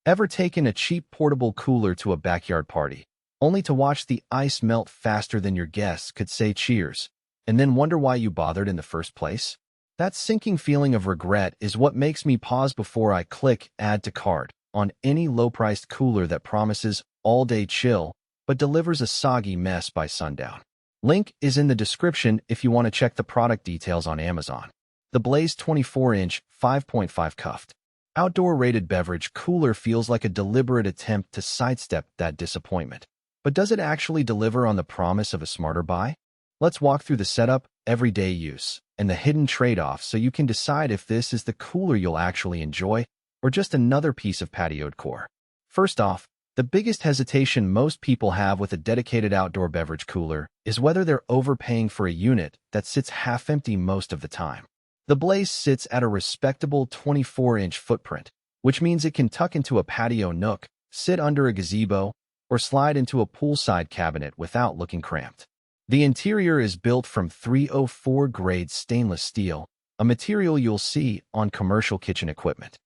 Ever taken a cheap portable cooler to a backyard party, only to watch the ice melt faster than your guests could say cheers, and then wonder why you bothered in the first place? That sinking feeling of regret is what makes me pause before I click Add to Cart on any low-priced cooler that promises all-day chill but delivers a soggy mess by sundown. Link is in the description if you want to check the product details on Amazon. The Blaze 24-inch 5.5 cuffed outdoor rated beverage cooler feels like a deliberate attempt to sidestep that disappointment. But does it actually deliver on the promise of a smarter buy? Let's walk through the setup, everyday use, and the hidden trade-offs so you can decide if this is the cooler you'll actually enjoy or just another piece of patio decor. First off, the biggest hesitation most people have with a dedicated outdoor beverage cooler is whether they're overpaying for a unit that sits half empty most of the time. The Blaze sits at a respectable 24-inch footprint, which means it can tuck into a patio nook, sit under a gazebo, or slide into a poolside cabinet without looking cramped. The interior is built from 304 grade stainless steel, a material you'll see on commercial kitchen equipment.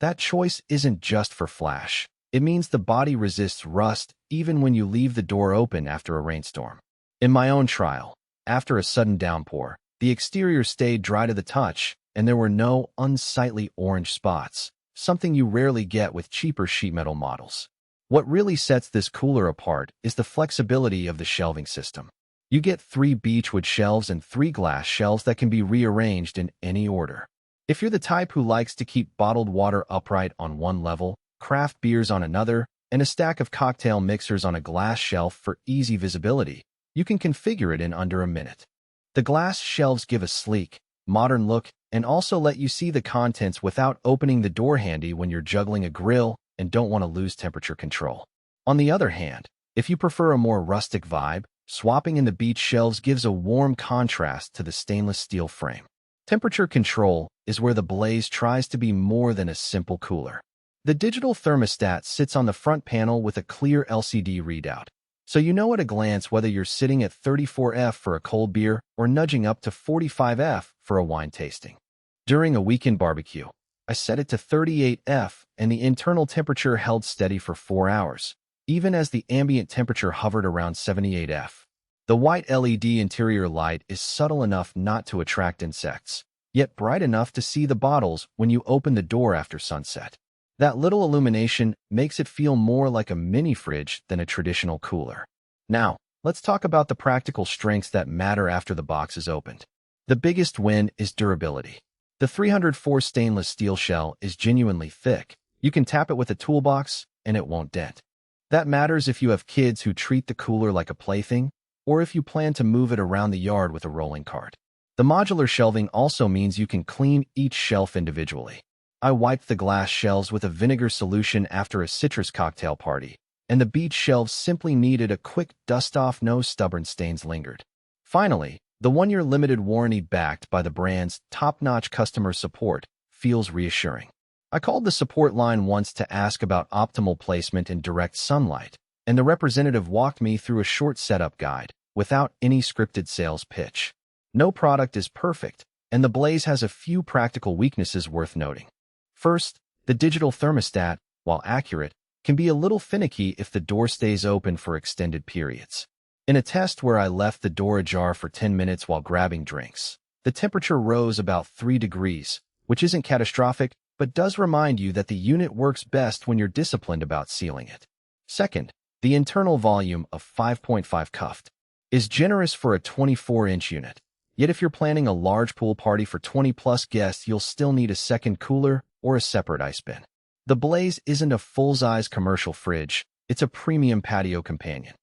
That choice isn't just for flash. It means the body resists rust even when you leave the door open after a rainstorm. In my own trial, after a sudden downpour, the exterior stayed dry to the touch, and there were no unsightly orange spots, something you rarely get with cheaper sheet metal models. What really sets this cooler apart is the flexibility of the shelving system. You get 3 beechwood shelves and 3 glass shelves that can be rearranged in any order. If you're the type who likes to keep bottled water upright on one level, craft beers on another, and a stack of cocktail mixers on a glass shelf for easy visibility, you can configure it in under a minute. The glass shelves give a sleek, modern look and also let you see the contents without opening the door, handy when you're juggling a grill and don't want to lose temperature control. On the other hand, if you prefer a more rustic vibe, swapping in the beech shelves gives a warm contrast to the stainless steel frame. Temperature control is where the Blaze tries to be more than a simple cooler. The digital thermostat sits on the front panel with a clear LCD readout, so you know at a glance whether you're sitting at 34°F for a cold beer or nudging up to 45°F for a wine tasting. During a weekend barbecue, I set it to 38°F and the internal temperature held steady for 4 hours, even as the ambient temperature hovered around 78°F. The white LED interior light is subtle enough not to attract insects, yet bright enough to see the bottles when you open the door after sunset. That little illumination makes it feel more like a mini fridge than a traditional cooler. Now, let's talk about the practical strengths that matter after the box is opened. The biggest win is durability. The 304 stainless steel shell is genuinely thick. You can tap it with a toolbox, and it won't dent. That matters if you have kids who treat the cooler like a plaything, or if you plan to move it around the yard with a rolling cart. The modular shelving also means you can clean each shelf individually. I wiped the glass shelves with a vinegar solution after a citrus cocktail party, and the beech shelves simply needed a quick dust-off, no stubborn stains lingered. Finally, the 1-year limited warranty backed by the brand's top-notch customer support feels reassuring. I called the support line once to ask about optimal placement in direct sunlight, and the representative walked me through a short setup guide without any scripted sales pitch. No product is perfect, and the Blaze has a few practical weaknesses worth noting. First, the digital thermostat, while accurate, can be a little finicky if the door stays open for extended periods. In a test where I left the door ajar for 10 minutes while grabbing drinks, the temperature rose about 3 degrees, which isn't catastrophic, but does remind you that the unit works best when you're disciplined about sealing it. Second, the internal volume of 5.5 cuffed is generous for a 24-inch unit. Yet if you're planning a large pool party for 20-plus guests, you'll still need a second cooler or a separate ice bin. The Blaze isn't a full-size commercial fridge, it's a premium patio companion.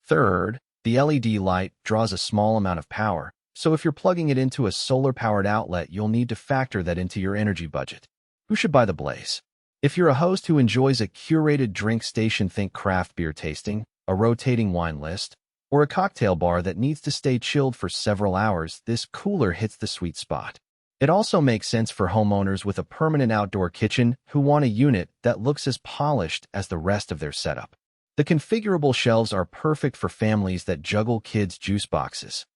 Third, the LED light draws a small amount of power, so if you're plugging it into a solar-powered outlet, you'll need to factor that into your energy budget. Who should buy the Blaze? If you're a host who enjoys a curated drink station, think craft beer tasting, a rotating wine list, or a cocktail bar that needs to stay chilled for several hours, this cooler hits the sweet spot. It also makes sense for homeowners with a permanent outdoor kitchen who want a unit that looks as polished as the rest of their setup. The configurable shelves are perfect for families that juggle kids' juice boxes,